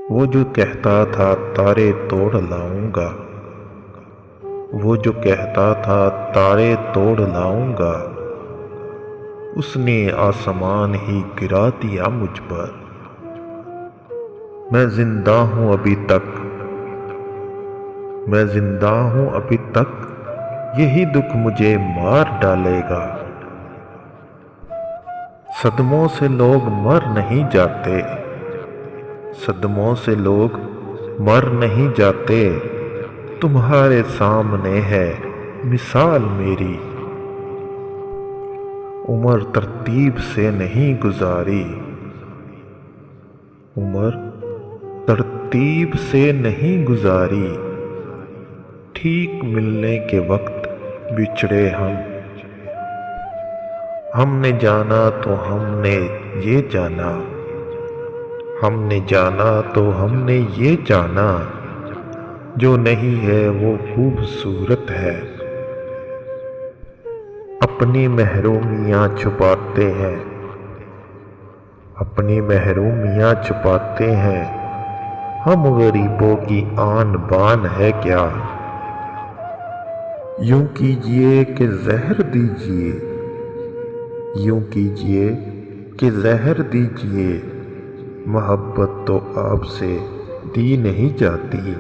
وہ جو کہتا تھا تارے توڑ لاؤں گا، وہ جو کہتا تھا تارے توڑ لاؤں گا، اس نے آسمان ہی گرا دیا مجھ پر۔ میں زندہ ہوں ابھی تک، میں زندہ ہوں ابھی تک، یہی دکھ مجھے مار ڈالے گا۔ صدموں سے لوگ مر نہیں جاتے، صدموں سے لوگ مر نہیں جاتے، تمہارے سامنے ہے مثال میری۔ عمر ترتیب سے نہیں گزاری، عمر ترتیب سے نہیں گزاری، ٹھیک ملنے کے وقت بچھڑے ہم نے جانا تو ہم نے یہ جانا، ہم نے جانا تو ہم نے یہ جانا، جو نہیں ہے وہ خوبصورت ہے۔ اپنی محرومیاں چھپاتے ہیں، اپنی محرومیاں چھپاتے ہیں، ہم غریبوں کی آن بان ہے کیا۔ یوں کیجئے کہ زہر دیجئے، یوں کیجئے کہ زہر دیجئے، محبت تو آپ سے دی نہیں جاتی۔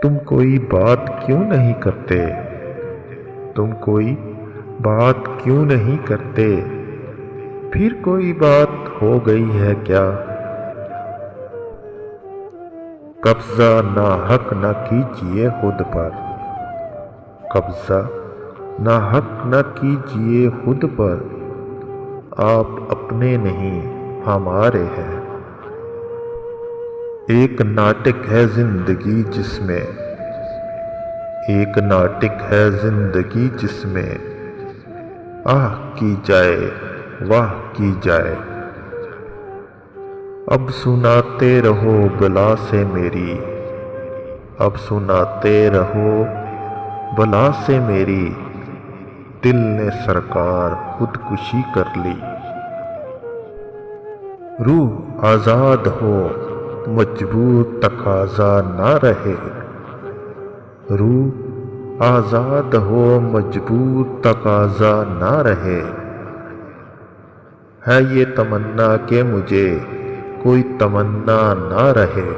تم کوئی بات کیوں نہیں کرتے، تم کوئی بات کیوں نہیں کرتے، پھر کوئی بات ہو گئی ہے کیا۔ قبضہ ناحق نہ کیجئے خود پر، قبضہ ناحق نہ کیجئے خود پر، آپ اپنے نہیں ہمارے ہیں۔ ایک ناٹک ہے زندگی جس میں، ایک ناٹک ہے زندگی جس میں، آہ کی جائے واہ کی جائے۔ اب سناتے رہو بلا سے میری، اب سناتے رہو بلا سے میری، دل نے سرکار خودکشی کر لی۔ روح آزاد ہو مجبور تقاضا نہ رہے، روح آزاد ہو مجبور تقاضا نہ رہے۔ ہے یہ تمنا کہ مجھے کوئی تمنا نہ رہے،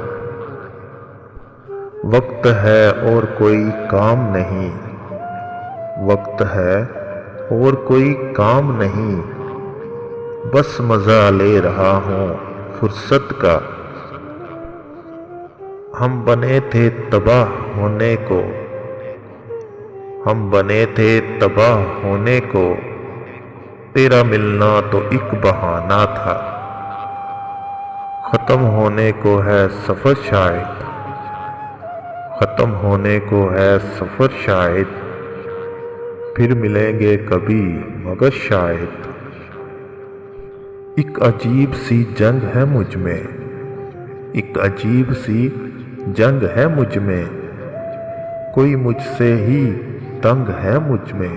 وقت ہے اور کوئی کام نہیں، وقت ہے اور کوئی کام نہیں، بس مزہ لے رہا ہوں فرصت کا۔ ہم بنے تھے تباہ ہونے کو، ہم بنے تھے تباہ ہونے کو، تیرا ملنا تو ایک بہانہ تھا۔ ختم ہونے کو ہے سفر شاید، ختم ہونے کو ہے سفر شاید، پھر ملیں گے کبھی مگر شاید۔ ایک عجیب سی جنگ ہے مجھ میں، ایک عجیب سی جنگ ہے مجھ میں، کوئی مجھ سے ہی تنگ ہے مجھ میں۔